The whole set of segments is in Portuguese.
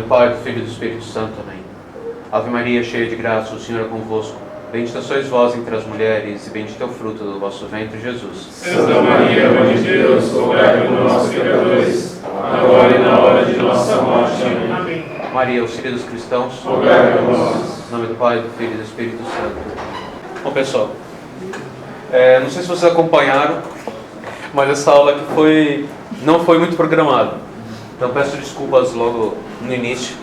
Pai, do Filho e do Espírito Santo. Amém. Ave Maria, cheia de graça, o Senhor é convosco. Bendita sois vós entre as mulheres, e bendito é o fruto do vosso ventre, Jesus. Santa Maria, Mãe de Deus, rogai por nós, pecadores, agora e na hora de nossa morte. Amém. Maria, auxílio dos cristãos, rogai por nós. Em nome do Pai, do Filho e do Espírito Santo. Bom, pessoal, não sei se vocês acompanharam, mas essa aula aqui não foi muito programada. Então peço desculpas logo no início,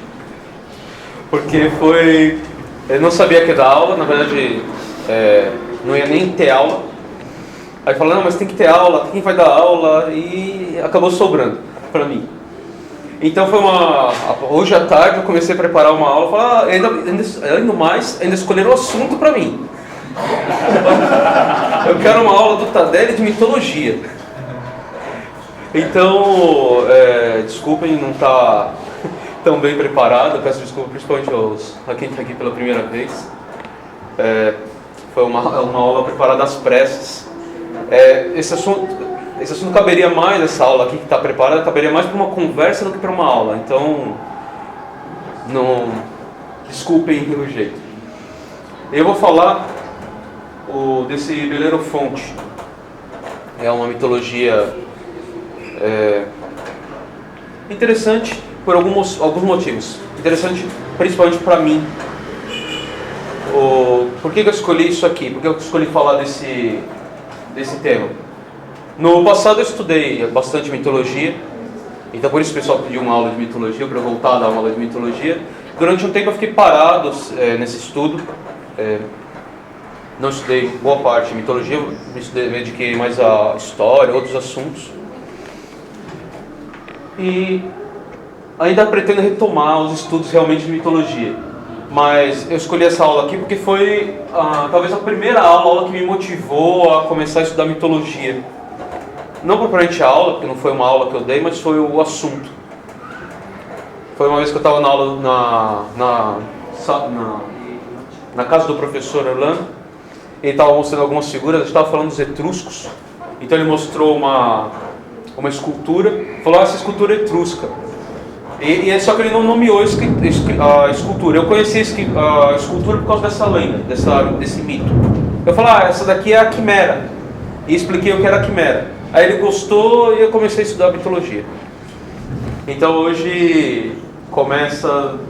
porque eu não sabia que ia dar aula, na verdade não ia nem ter aula. Aí falaram, não, mas tem que ter aula, quem vai dar aula? E acabou sobrando para mim. Então hoje à tarde eu comecei a preparar uma aula, ainda escolheram o assunto para mim. Eu quero uma aula do Tardelli de mitologia. Então, desculpem não estar tão bem preparado, peço desculpa principalmente a quem está aqui pela primeira vez. Foi uma aula preparada às pressas. Esse assunto caberia mais, essa aula aqui que está preparada, caberia mais para uma conversa do que para uma aula. Então, não desculpem o jeito. Eu vou falar desse Belerofonte. É uma mitologia interessante por alguns motivos. Interessante principalmente para mim. Por que eu escolhi isso aqui? Por que eu escolhi falar desse tema? No passado eu estudei bastante mitologia, então por isso o pessoal pediu uma aula de mitologia, para eu voltar a dar uma aula de mitologia. Durante um tempo eu fiquei parado nesse estudo, não estudei boa parte de mitologia, me dediquei mais à história, outros assuntos. E ainda pretendo retomar os estudos realmente de mitologia. Mas eu escolhi essa aula aqui porque foi talvez a primeira aula que me motivou a começar a estudar mitologia. Não propriamente a aula, porque não foi uma aula que eu dei, mas foi o assunto. Foi uma vez que eu estava na aula na casa do professor Orlando. Ele estava mostrando algumas figuras, a gente estava falando dos etruscos. Então ele mostrou uma escultura, falou, essa escultura é etrusca. Só que ele não nomeou a escultura. Eu conheci a escultura por causa dessa lenda, desse mito. Eu falei, essa daqui é a quimera. E expliquei o que era a quimera. Aí ele gostou e eu comecei a estudar mitologia. Então hoje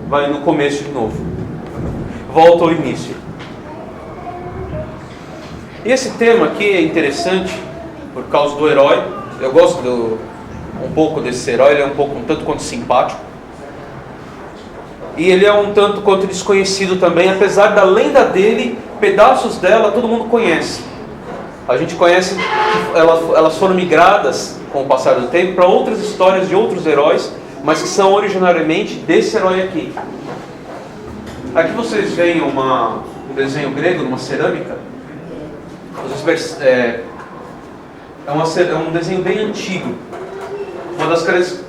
vai no começo de novo. Volta ao início. E esse tema aqui é interessante por causa do herói. Eu gosto um pouco desse herói, ele é um tanto quanto simpático. E ele é um tanto quanto desconhecido também, apesar da lenda dele, pedaços dela todo mundo conhece. A gente conhece que elas foram migradas com o passar do tempo para outras histórias de outros heróis, mas que são originariamente desse herói aqui. Aqui vocês veem um desenho grego numa cerâmica. É um desenho bem antigo. Uma das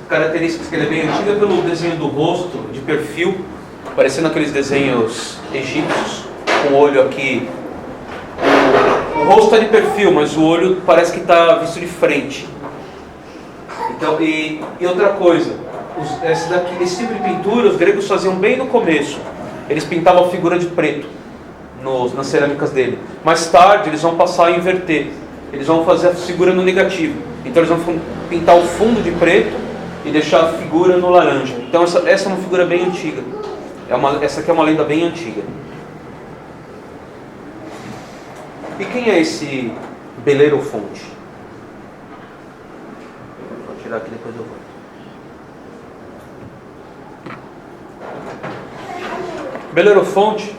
características que ele é bem antigo é pelo desenho do rosto, de perfil, parecendo aqueles desenhos egípcios, com o olho aqui. O rosto está de perfil, mas o olho parece que está visto de frente. Então, e outra coisa, esse tipo de pintura os gregos faziam bem no começo. Eles pintavam a figura de preto nas cerâmicas dele. Mais tarde eles vão passar a inverter. Eles vão fazer a figura no negativo. Então eles vão pintar o fundo de preto e deixar a figura no laranja. Então essa é uma figura bem antiga. Essa aqui é uma lenda bem antiga. E quem é esse Belerofonte? Vou tirar aqui, depois eu volto. Belerofonte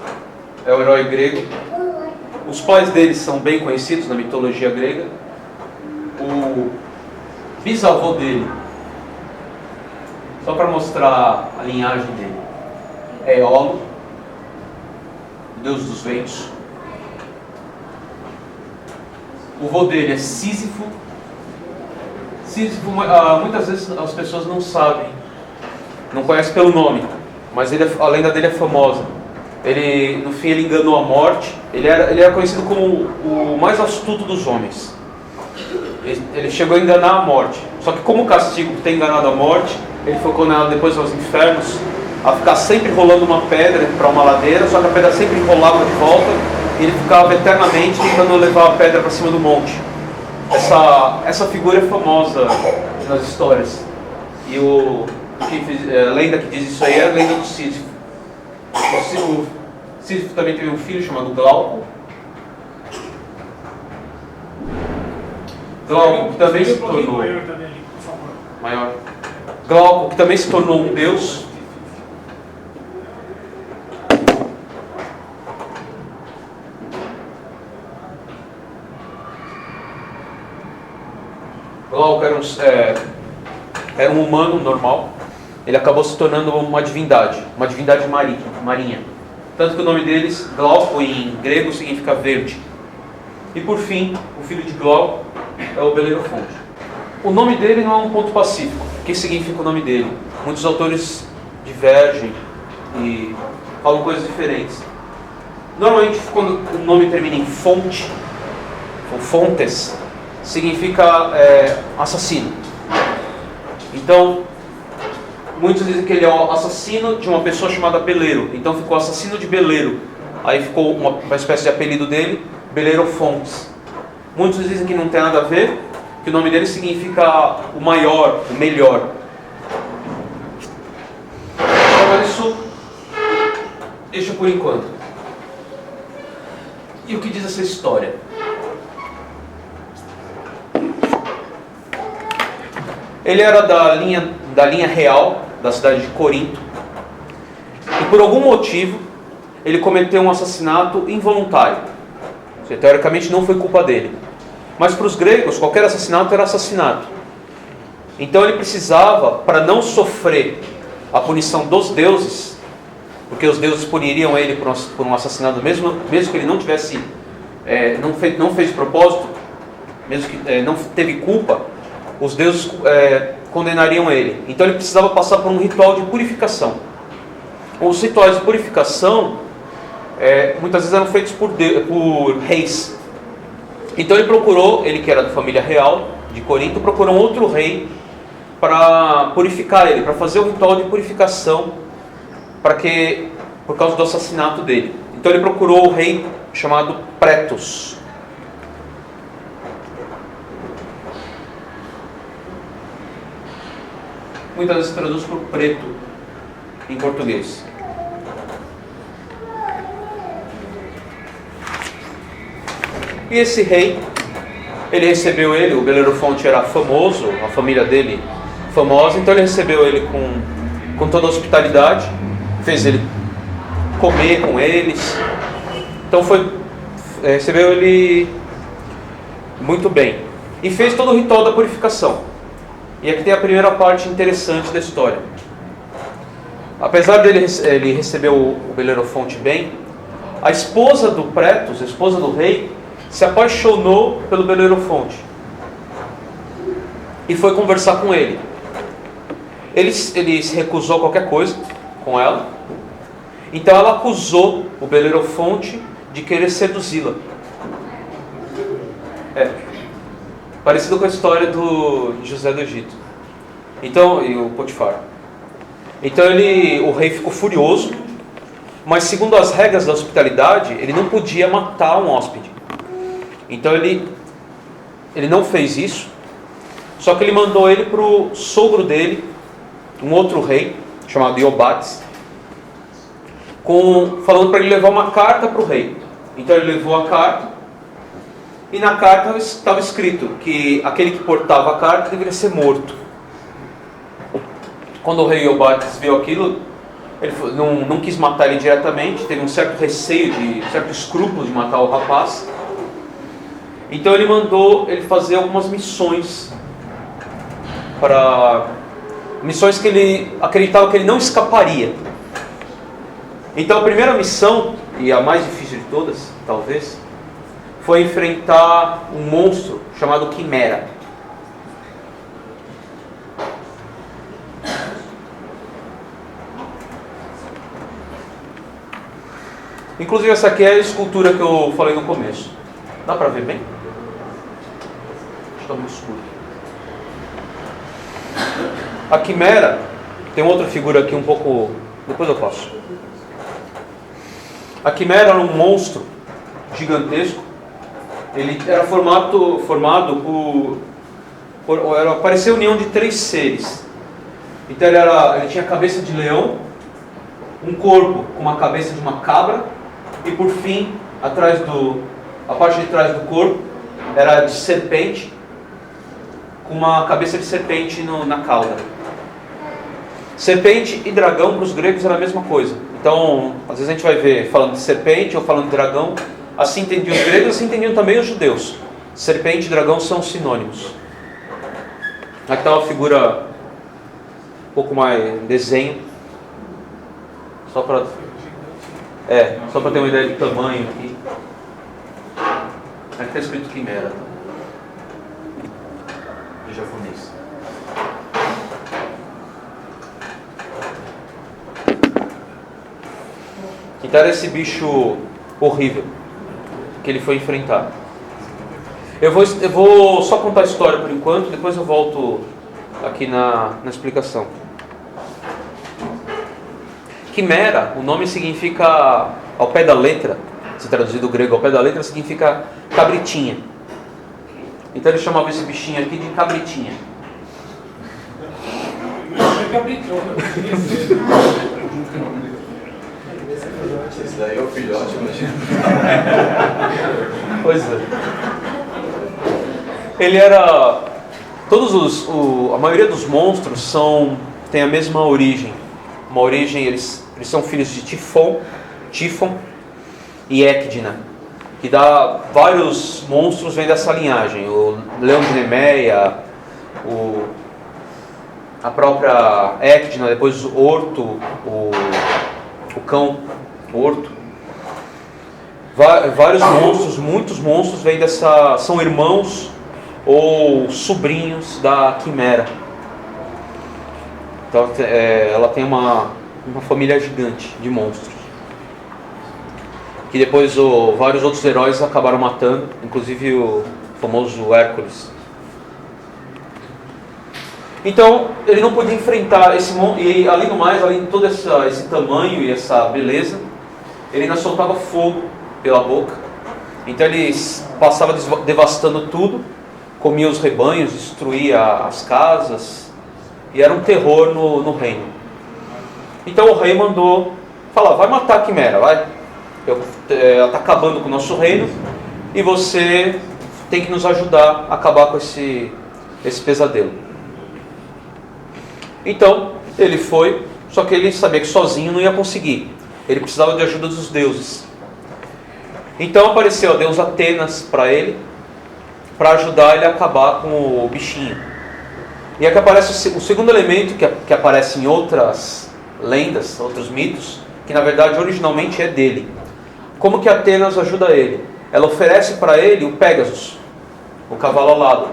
é o herói grego. Os pais dele são bem conhecidos na mitologia grega. O bisavô dele, só para mostrar a linhagem dele, é Éolo, deus dos ventos. O avô dele é Sísifo. Sísifo, muitas vezes as pessoas não sabem, não conhecem pelo nome, mas a lenda dele é famosa. No fim ele enganou a morte. Ele era conhecido como o mais astuto dos homens. Ele chegou a enganar a morte. Só que como castigo por ter enganado a morte, ele foi condenado depois aos infernos a ficar sempre rolando uma pedra para uma ladeira, só que a pedra sempre enrolava de volta e ele ficava eternamente tentando levar a pedra para cima do monte. Essa figura é famosa nas histórias. E a lenda que diz isso aí é a lenda do Sísifo. O Sísifo também teve um filho chamado Glauco. Glauco, que também se tornou maior. Glauco, que também se tornou um deus. Glauco era um humano normal. Ele acabou se tornando uma divindade marinha. Tanto que o nome deles, Glauco, em grego, significa verde. E por fim, o filho de Glauco é o Belerofonte. O nome dele não é um ponto pacífico. O que significa o nome dele? Muitos autores divergem e falam coisas diferentes. Normalmente, quando o nome termina em fonte, ou fontes, significa assassino. Então, muitos dizem que ele é o assassino de uma pessoa chamada Beleiro. Então ficou assassino de Beleiro. Aí ficou uma espécie de apelido dele, Belerofontes. Muitos dizem que não tem nada a ver, que o nome dele significa o maior, o melhor. Então isso deixa por enquanto. E o que diz essa história? Ele era da linha real da cidade de Corinto. E por algum motivo, ele cometeu um assassinato involuntário. Ou seja, teoricamente não foi culpa dele. Mas para os gregos, qualquer assassinato era assassinato. Então ele precisava, para não sofrer a punição dos deuses, porque os deuses puniriam ele por um assassinato, mesmo que ele não tivesse, não fez de propósito, mesmo que não teve culpa, os deuses condenariam ele. Então ele precisava passar por um ritual de purificação. Os rituais de purificação muitas vezes eram feitos por reis. Então ele que era da família real de Corinto, procurou um outro rei para purificar ele, para fazer o ritual de purificação, por causa do assassinato dele. Então ele procurou o rei chamado Pretos. Muitas vezes traduz por preto em português. E esse rei, ele recebeu ele, o Belerofonte era famoso, a família dele famosa, então ele recebeu ele com toda a hospitalidade, fez ele comer com eles, então recebeu ele muito bem, e fez todo o ritual da purificação. E aqui tem a primeira parte interessante da história. Apesar dele ele receber o Belerofonte bem, a esposa do Pretos, a esposa do rei, se apaixonou pelo Belerofonte e foi conversar com ele. Ele se recusou a qualquer coisa com ela, então ela acusou o Belerofonte de querer seduzi-la. Parecido com a história de José do Egito. Então, e o Potifar. Então o rei ficou furioso, mas segundo as regras da hospitalidade, ele não podia matar um hóspede. Então ele não fez isso, só que ele mandou ele para o sogro dele, um outro rei, chamado Iobates, falando para ele levar uma carta para o rei. Então ele levou a carta, e na carta estava escrito que aquele que portava a carta deveria ser morto. Quando o rei Iobates viu aquilo, ele não quis matar ele diretamente, teve um certo receio, um certo escrúpulo de matar o rapaz. Então ele mandou ele fazer algumas missões, missões que ele acreditava que ele não escaparia. Então a primeira missão, e a mais difícil de todas, talvez, foi enfrentar um monstro chamado Quimera. Inclusive essa aqui é a escultura que eu falei no começo. Dá para ver bem? Está muito escuro. A Quimera, tem outra figura aqui um pouco Depois eu passo. A quimera era um monstro gigantesco. Ele era formado parecia a união de 3 seres. Então ele tinha a cabeça de leão, um corpo com uma cabeça de uma cabra, e por fim, a parte de trás do corpo era de serpente, com uma cabeça de serpente na cauda. Serpente e dragão para os gregos era a mesma coisa. Então, às vezes a gente vai ver falando de serpente ou falando de dragão. Assim entendiam os gregos, assim entendiam também os judeus. Serpente e dragão são sinônimos. Aqui está uma figura um pouco mais desenho. Só para ter uma ideia de tamanho aqui. Aqui está escrito quimera. Em japonês. Então era esse bicho horrível que ele foi enfrentar. Eu vou só contar a história por enquanto, depois eu volto aqui na explicação. Quimera, o nome significa, ao pé da letra, se traduzir do grego ao pé da letra, significa cabritinha. Então ele chamava esse bichinho aqui de cabritinha. Esse daí é o filhote, imagina. Pois é. Ele era... a maioria dos monstros tem a mesma origem. Uma origem, eles são filhos de Tifon e Ecdna, que dá vários monstros vêm dessa linhagem. O leão de Nemeia, a própria Ecdna, depois o Orto, o cão Orto. Vários monstros, muitos monstros vêm são irmãos ou sobrinhos da quimera. Então ela tem uma família gigante de monstros, que depois vários outros heróis acabaram matando, inclusive o famoso Hércules. Então ele não podia enfrentar esse monstro, e além do mais, além de todo esse tamanho e essa beleza, ele ainda soltava fogo pela boca. Então ele passava devastando tudo, comia os rebanhos, destruía as casas, e era um terror no reino. Então o rei mandou falar: vai matar a quimera, vai. Ela está acabando com o nosso reino, e você tem que nos ajudar a acabar com esse pesadelo. Então ele foi, só que ele sabia que sozinho não ia conseguir. Ele precisava de ajuda dos deuses. Então apareceu a deusa Atenas para ele, para ajudar ele a acabar com o bichinho. E aqui aparece o segundo elemento que aparece em outras lendas, outros mitos, que na verdade originalmente é dele. Como que Atenas ajuda ele? Ela oferece para ele o Pégasus, o cavalo alado.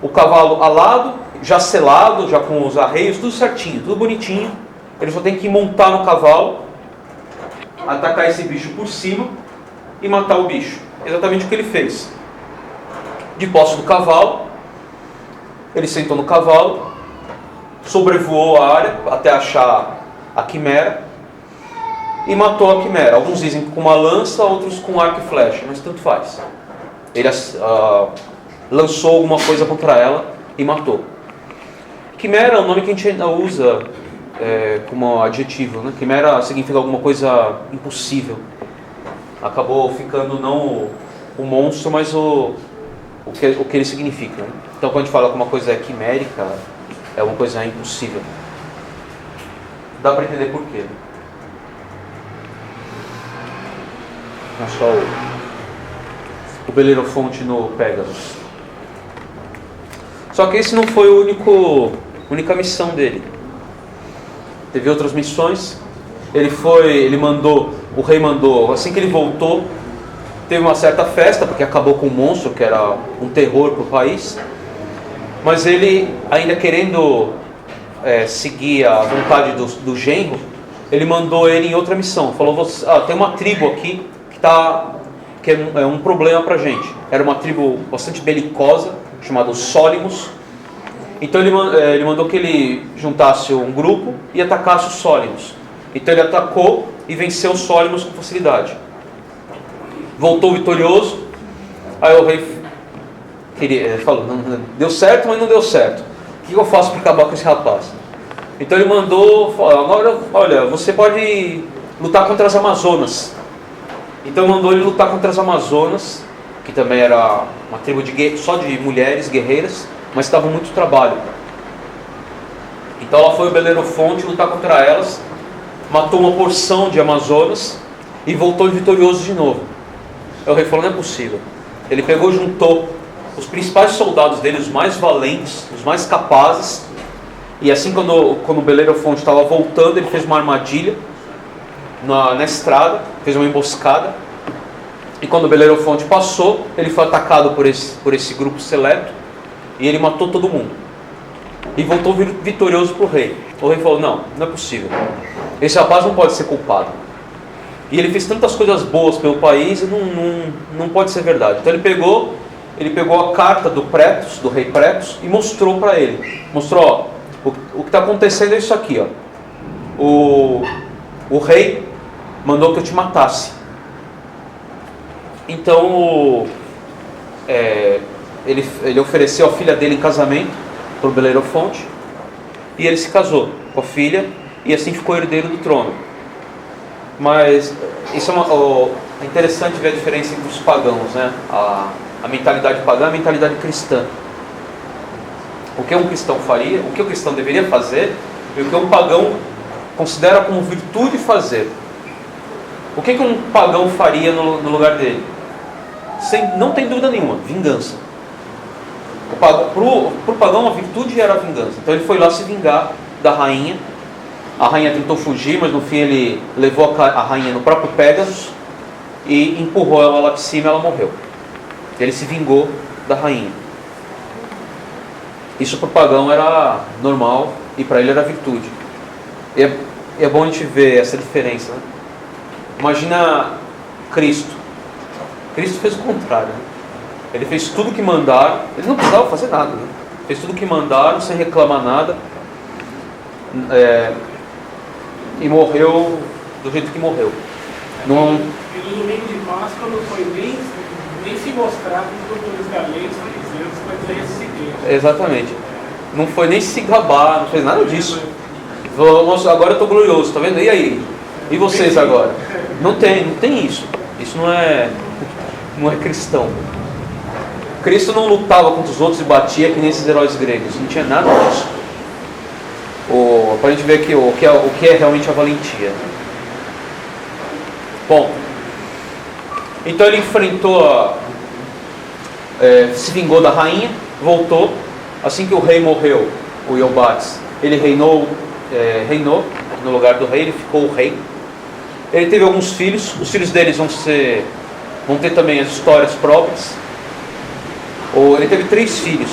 O cavalo alado, já selado, já com os arreios, tudo certinho, tudo bonitinho. Ele só tem que montar no cavalo, atacar esse bicho por cima e matar o bicho. Exatamente o que ele fez. De posse do cavalo, ele sentou no cavalo, sobrevoou a área até achar a quimera e matou a quimera. Alguns dizem com uma lança, outros com arco e flecha, mas tanto faz. Ele lançou alguma coisa contra ela e matou. Quimera é um nome que a gente ainda usa como adjetivo, né? Quimera significa alguma coisa impossível. Acabou ficando não o monstro, mas o que ele significa, né? Então quando a gente fala que uma coisa é quimérica, é uma coisa impossível. Dá para entender por quê, né? Não é só o Belerofonte no Pégasus. Só que esse não foi a única missão dele. Teve outras missões. O rei mandou, assim que ele voltou, teve uma certa festa, porque acabou com o monstro, que era um terror para o país. Mas ele, ainda querendo seguir a vontade do genro, ele mandou ele em outra missão. Falou: tem uma tribo aqui que é um problema para a gente. Era uma tribo bastante belicosa, chamada Sólimos. Então ele mandou que ele juntasse um grupo e atacasse os Sólimos. Então ele atacou e venceu os Sólimos com facilidade. Voltou vitorioso. Aí o rei falou, deu certo, mas não deu certo. O que eu faço para acabar com esse rapaz? Então ele mandou, olha, você pode lutar contra as Amazonas. Então mandou ele lutar contra as Amazonas, que também era uma tribo só de mulheres guerreiras, mas dava muito trabalho. Então lá foi o Belerofonte lutar contra elas, matou uma porção de Amazonas e voltou vitorioso de novo. Aí o rei falou, não é possível. Ele pegou e juntou os principais soldados dele, os mais valentes, os mais capazes, e assim quando o Belerofonte estava voltando, ele fez uma armadilha na estrada, fez uma emboscada, e quando o Belerofonte passou, ele foi atacado por esse grupo seleto, e ele matou todo mundo, e voltou vitorioso para o rei. O rei falou, não é possível, esse rapaz não pode ser culpado, e ele fez tantas coisas boas pelo país, e não pode ser verdade. Então ele pegou a carta do rei Pretos, e mostrou para ele, mostrou, o que está acontecendo é isso aqui, o rei mandou que eu te matasse. Então ele ofereceu a filha dele em casamento para o Belerofonte, e ele se casou com a filha, e assim ficou herdeiro do trono. Mas isso é interessante ver a diferença entre os pagãos, né? A mentalidade pagã e a mentalidade cristã. O que um cristão faria, o que o cristão deveria fazer, e o que um pagão considera como virtude fazer. O que um pagão faria no lugar dele? Não tem dúvida nenhuma, vingança. Para o pagão a virtude era a vingança. Então ele foi lá se vingar da rainha. A rainha tentou fugir, mas no fim ele levou a rainha no próprio Pégasus e empurrou ela lá de cima e ela morreu. Ele se vingou da rainha. Isso para o pagão era normal e para ele era virtude. E é bom a gente ver essa diferença, né? Imagina Cristo. Cristo fez o contrário, né? Ele fez tudo o que mandaram. Ele não precisava fazer nada, né? Fez tudo o que mandaram sem reclamar nada, e morreu do jeito que morreu. E no domingo de Páscoa não foi nem se mostrar para os doutores galegos, fariseus, para dizer esse seguinte. Exatamente. Não foi nem se gabar, não fez nada disso. Agora eu estou glorioso, tá vendo? E aí? E vocês agora? Não tem isso. Isso não é cristão. Cristo não lutava contra os outros e batia que nem esses heróis gregos. Não tinha nada disso. Para a gente ver aqui o que é realmente a valentia. Bom, então ele enfrentou, se vingou da rainha, voltou. Assim que o rei morreu, o Iobates, ele reinou no lugar do rei, ele ficou o rei. Ele teve alguns filhos, os filhos deles vão ter também as histórias próprias. Ele teve 3 filhos.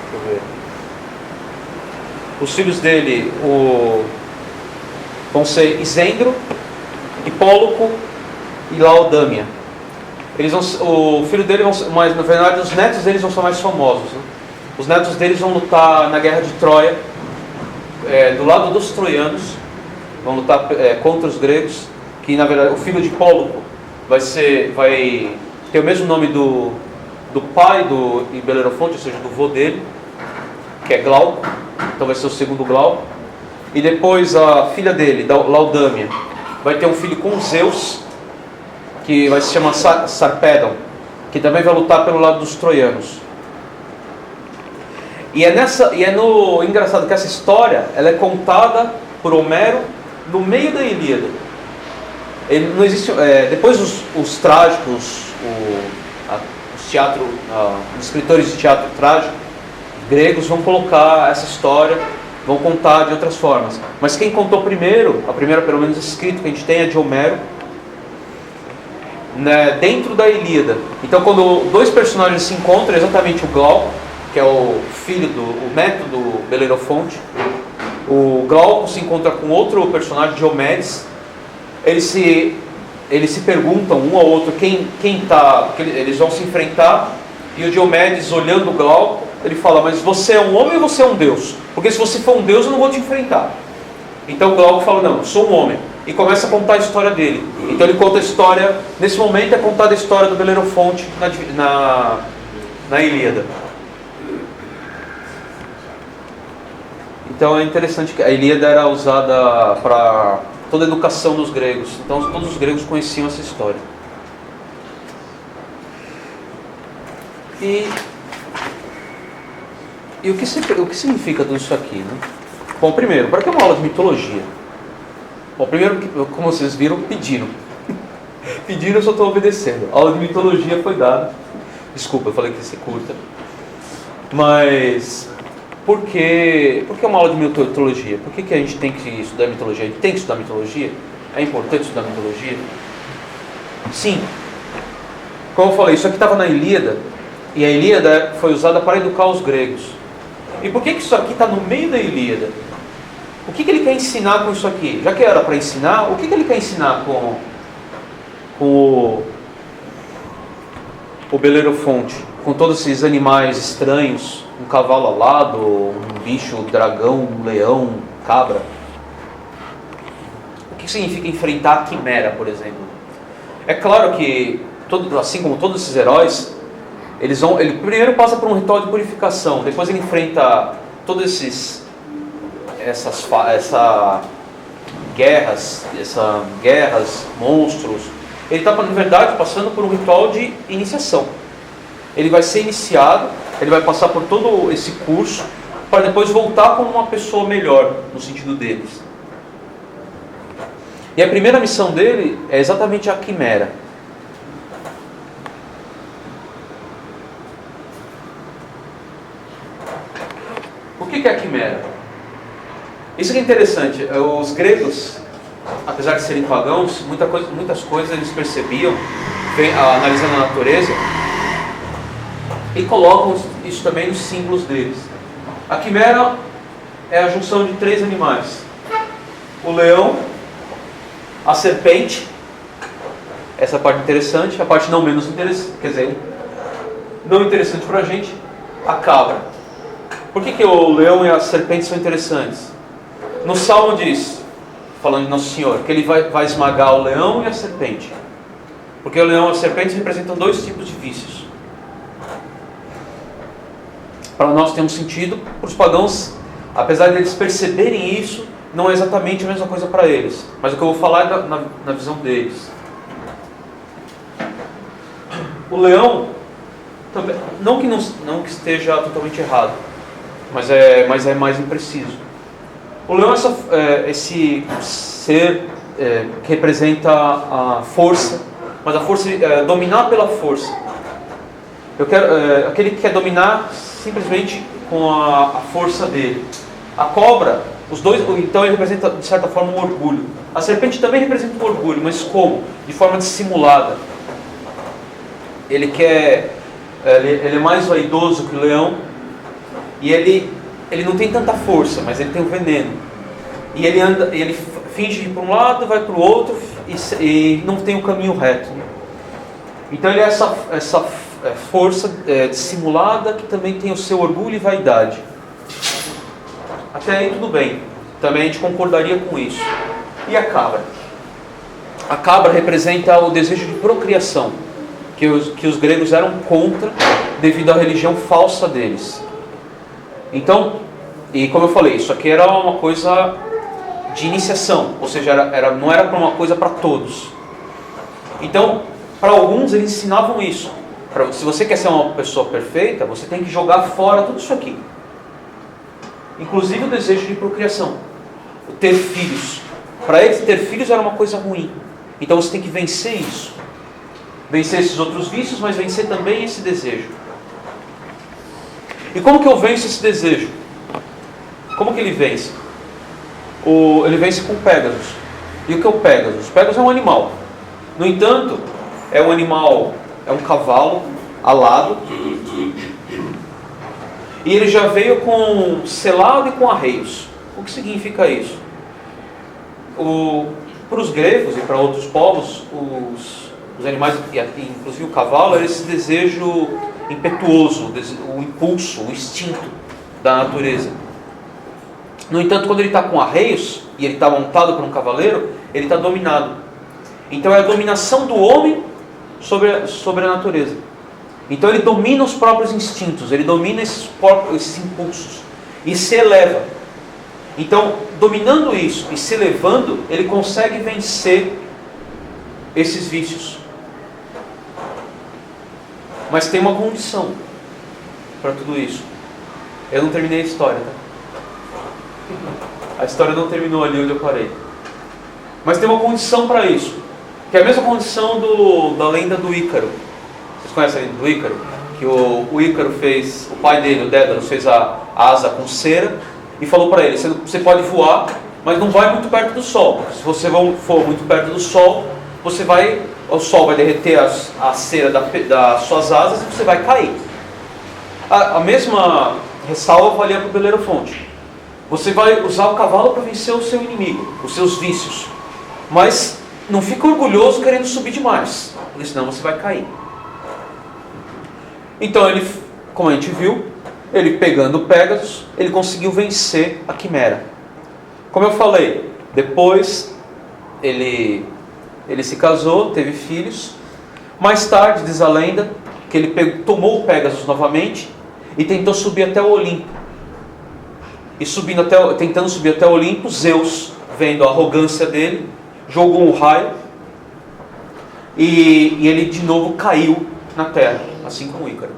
Deixa eu ver. Os filhos dele vão ser Isendro, Hipóloco e Laodâmia. O filho dele mas na verdade os netos deles vão ser mais famosos, né? Os netos deles vão lutar na guerra de Troia, do lado dos troianos, vão lutar contra os gregos, que na verdade o filho de Hipóloco vai ter o mesmo nome do pai do Belerofonte, ou seja, do vô dele, que é Glauco, então vai ser o segundo Glauco. E depois a filha dele, Laodâmia, vai ter um filho com Zeus, que vai se chamar Sarpedon, que também vai lutar pelo lado dos troianos. Engraçado que essa história ela é contada por Homero no meio da Ilíada. Não existe, depois os trágicos, os escritores de teatro trágico gregos vão colocar essa história, vão contar de outras formas. Mas quem contou primeiro, a primeira pelo menos escrito que a gente tem é de Homero, né, dentro da Ilíada. Então quando 2 personagens se encontram, exatamente o Glauco, que é o filho o neto do Belerofonte, o Glauco se encontra com outro personagem, Diomedes. Eles se perguntam um ao outro quem tá, porque eles vão se enfrentar, e o Diomedes, olhando o Glauco, ele fala, mas você é um homem ou você é um Deus? Porque se você for um Deus, eu não vou te enfrentar. Então Glauco fala, não, eu sou um homem. E começa a contar a história dele. Então ele conta a história, nesse momento é contada a história do Belerofonte na Ilíada. Então é interessante que a Ilíada era usada para toda a educação dos gregos. Então todos os gregos conheciam essa história. E o que significa tudo isso aqui, né? Bom, primeiro, para que uma aula de mitologia? Bom, primeiro, como vocês viram, pediram. Pediram, eu só estou obedecendo. A aula de mitologia foi dada. Desculpa, eu falei que ia ser curta. Mas, por que uma aula de mitologia? Por que a gente tem que estudar mitologia? A gente tem que estudar mitologia? É importante estudar mitologia? Sim. Como eu falei, isso aqui estava na Ilíada. E a Ilíada foi usada para educar os gregos. E por que isso aqui está no meio da Ilíada? O que ele quer ensinar com isso aqui? Já que era para ensinar, o que ele quer ensinar com o Belerofonte? Com todos esses animais estranhos, um cavalo alado, um bicho, um dragão, um leão, um cabra. O que significa enfrentar a quimera, por exemplo? É claro que, assim como todos esses heróis, ele primeiro passa por um ritual de purificação, depois ele enfrenta todos essas guerras, monstros. Ele está, na verdade, passando por um ritual de iniciação. Ele vai ser iniciado, ele vai passar por todo esse curso, para depois voltar como uma pessoa melhor, no sentido deles. E a primeira missão dele é exatamente a quimera. O que é a quimera? Isso que é interessante. Os gregos, apesar de serem pagãos, muitas coisas eles percebiam, analisando a natureza, e colocam isso também nos símbolos deles. A quimera é a junção de 3 animais: o leão, a serpente, essa parte interessante, a parte não menos interessante, quer dizer, não interessante para a gente, a cabra. Por que o leão e a serpente são interessantes? No Salmo diz, falando de Nosso Senhor, que ele vai esmagar o leão e a serpente. Porque o leão e a serpente representam 2 tipos de vícios. Para nós tem um sentido, para os pagãos, apesar de eles perceberem isso, não é exatamente a mesma coisa para eles. Mas o que eu vou falar é na visão deles. O leão, também, não que esteja totalmente errado, mas é mais impreciso. O leão é esse ser que representa a força, mas a força dominar pela força. Aquele que quer dominar simplesmente com a força dele. A cobra, os dois, então ele representa de certa forma um orgulho. A serpente também representa um orgulho, mas como? De forma dissimulada. Ele é mais vaidoso que o leão e ele não tem tanta força, mas ele tem o veneno. E ele finge ir para um lado, vai para o outro e não tem o caminho reto. Então ele é essa força dissimulada que também tem o seu orgulho e vaidade. Até aí tudo bem. Também a gente concordaria com isso. E a cabra? A cabra representa o desejo de procriação, que os gregos eram contra devido à religião falsa deles. Então, e como eu falei, isso aqui era uma coisa de iniciação, ou seja, não era uma coisa para todos. Então, para alguns eles ensinavam isso. Se você quer ser uma pessoa perfeita, você tem que jogar fora tudo isso aqui. Inclusive o desejo de procriação. Ter filhos. Para eles, ter filhos era uma coisa ruim. Então você tem que vencer isso. Vencer esses outros vícios, mas vencer também esse desejo. E como que eu venço esse desejo? Como que ele vence? Ele vence com Pégasus. E o que é o Pégasus? O Pégasus é um animal. No entanto, é um cavalo alado. E ele já veio com selado e com arreios. O que significa isso? Para os gregos e para outros povos, os animais, inclusive o cavalo, era esse desejo impetuoso, o impulso, o instinto da natureza. No entanto, quando ele está com arreios, e ele está montado por um cavaleiro, ele está dominado. Então é a dominação do homem sobre a natureza. Então ele domina os próprios instintos, ele domina esses impulsos e se eleva. Então, dominando isso e se elevando, ele consegue vencer esses vícios. Mas tem uma condição para tudo isso. Eu não terminei a história, tá? A história não terminou ali onde eu parei. Mas tem uma condição para isso, que é a mesma condição da lenda do Ícaro. Vocês conhecem a lenda do Ícaro? Que o Ícaro fez, o pai dele, o Dédalo, fez a asa com cera e falou para ele: você pode voar, mas não vai muito perto do sol. Se você for muito perto do sol, o sol vai derreter a cera das suas asas e você vai cair. A mesma ressalva valia para o Belerofonte. Você vai usar o cavalo para vencer o seu inimigo, os seus vícios. Mas não fica orgulhoso querendo subir demais, porque senão você vai cair. Então ele, como a gente viu, ele pegando o Pégasus, ele conseguiu vencer a Quimera. Como eu falei, depois ele se casou, teve filhos. Mais tarde, diz a lenda, que ele tomou o Pégasus novamente e tentou subir até o Olimpo. E tentando subir até o Olimpo, Zeus, vendo a arrogância dele, jogou um raio e ele de novo caiu na terra, assim como o Ícaro.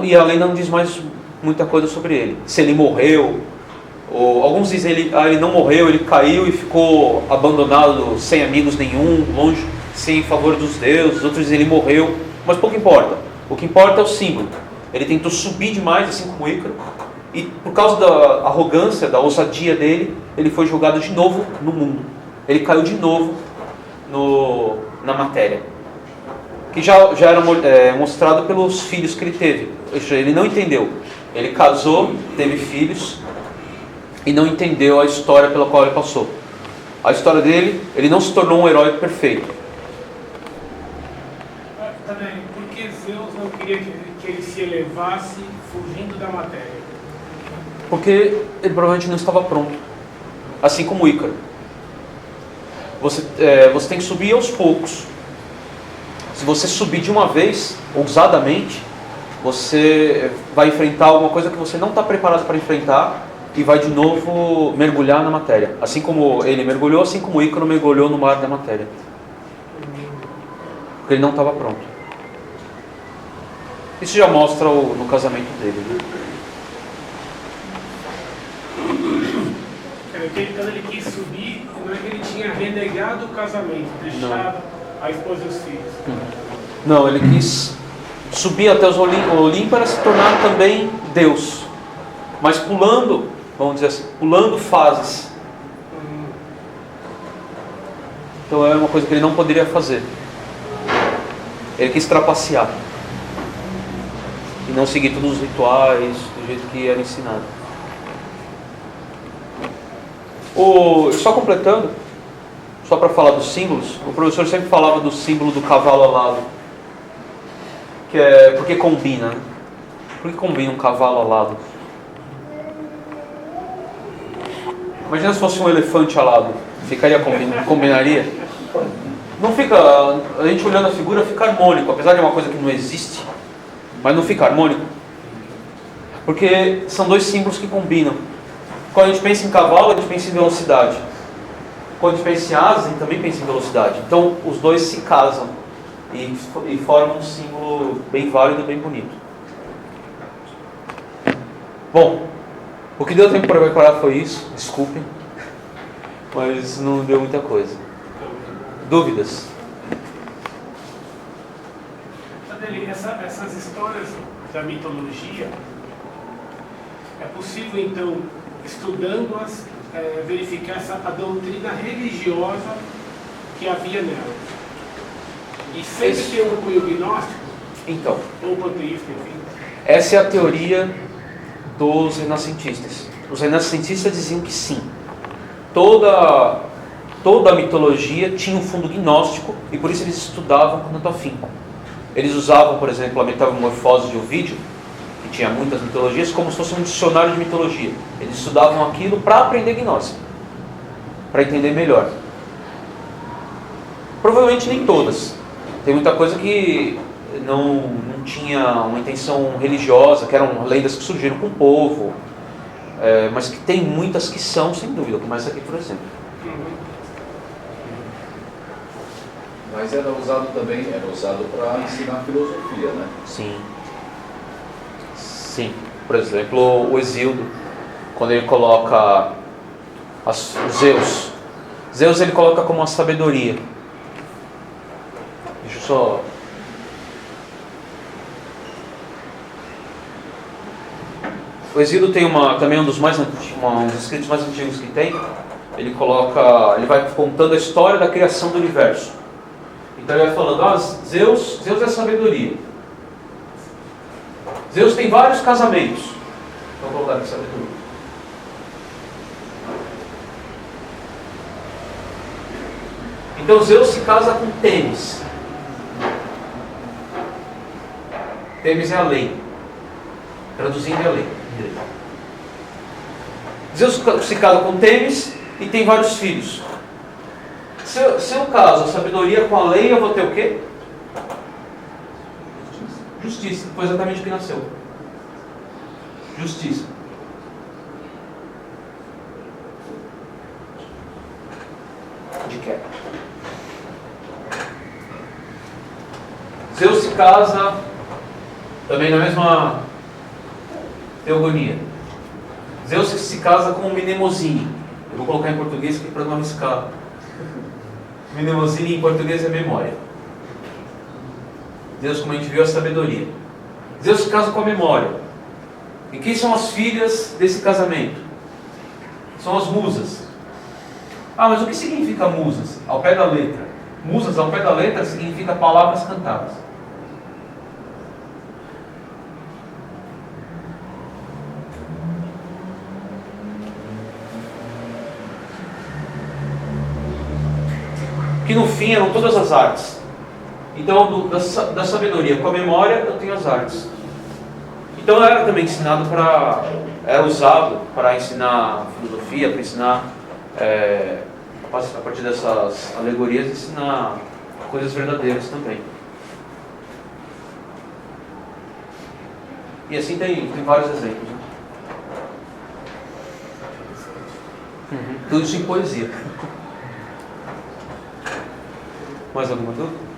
E a lenda não diz mais muita coisa sobre ele. Se ele morreu, ou alguns dizem ele não morreu, ele caiu e ficou abandonado, sem amigos nenhum, longe, sem favor dos deuses. Outros dizem ele morreu, mas pouco importa. O que importa é o símbolo. Ele tentou subir demais, assim como o Ícaro, e por causa da arrogância, da ousadia dele, ele foi jogado de novo no mundo. Ele caiu de novo na matéria, que já era mostrado pelos filhos que ele teve. Ele não entendeu. Ele casou, teve filhos e não entendeu a história pela qual ele passou. A história dele, ele não se tornou um herói perfeito. Também, por que Zeus não queria que ele se elevasse fugindo da matéria? Porque ele provavelmente não estava pronto. Assim como o Ícaro. Você tem que subir aos poucos. Se você subir de uma vez, ousadamente, você vai enfrentar alguma coisa que você não está preparado para enfrentar e vai de novo mergulhar na matéria. Assim como ele mergulhou, assim como o Ícaro mergulhou no mar da matéria. Porque ele não estava pronto. Isso já mostra no casamento dele, né? Quando ele quis subir, não é que ele tinha renegado o casamento, deixado a esposa e os filhos. Não, ele quis subir até os Olimpo para se tornar também Deus. Mas pulando, vamos dizer assim, pulando fases. Então é uma coisa que ele não poderia fazer. Ele quis trapacear. E não seguir todos os rituais do jeito que era ensinado. Só completando, só para falar dos símbolos, o professor sempre falava do símbolo do cavalo alado, que é porque combina, né? Por que combina um cavalo alado? Imagina se fosse um elefante alado, combinaria? Não fica, a gente olhando a figura fica harmônico, apesar de uma coisa que não existe, mas não fica harmônico, porque são dois símbolos que combinam. Quando a gente pensa em cavalo, a gente pensa em velocidade. Quando a gente pensa em asas, a gente também pensa em velocidade. Então, os dois se casam e formam um símbolo bem válido e bem bonito. Bom, o que deu tempo para preparar foi isso, desculpem, mas não deu muita coisa. Dúvidas? Essas histórias da mitologia, é possível então, estudando-as, verificar a doutrina religiosa que havia nela. E sempre ter um cunho gnóstico, então, ou panteísta, enfim. Essa é a teoria dos renascentistas. Os renascentistas diziam que sim. Toda a mitologia tinha um fundo gnóstico e por isso eles estudavam com tanto afinco. Eles usavam, por exemplo, a metamorfose de Ovídio, que tinha muitas mitologias, como se fosse um dicionário de mitologia. Eles estudavam aquilo para aprender gnose, para entender melhor. Provavelmente nem todas. Tem muita coisa que não tinha uma intenção religiosa, que eram lendas que surgiram com o povo, mas que tem muitas que são, sem dúvida, como essa aqui, por exemplo. Mas era usado para ensinar filosofia, né? Sim. Sim. Por exemplo, o Hesíodo, quando ele coloca o Zeus. Zeus ele coloca como uma sabedoria. Deixa eu só... O Hesíodo tem também um dos escritos mais antigos que tem. Ele vai contando a história da criação do universo. Então ele vai falando, Zeus é sabedoria. Zeus tem vários casamentos. Então vou colocar aqui sabedoria. Então Zeus se casa com Temis. Temis é a lei. Traduzindo é a lei. Zeus se casa com Temis e tem vários filhos. Se eu caso a sabedoria com a lei, eu vou ter o quê? Justiça. Foi exatamente o que nasceu. Justiça. De quê? Zeus se casa também na mesma teogonia. Zeus se casa com Mnemosine. Eu vou colocar em português aqui para não arriscar. Mnemosine em português é memória. Zeus, como a gente viu, é a sabedoria. Zeus se casa com a memória. E quem são as filhas desse casamento? São as musas. Mas o que significa musas? Ao pé da letra. Musas, ao pé da letra, significa palavras cantadas. Que no fim eram todas as artes. Então, da sabedoria com a memória, eu tenho as artes. Então era também ensinado era usado para ensinar filosofia, para ensinar, a partir dessas alegorias, ensinar coisas verdadeiras também. E assim tem vários exemplos. Né? Tudo isso em poesia. Mais alguma dúvida?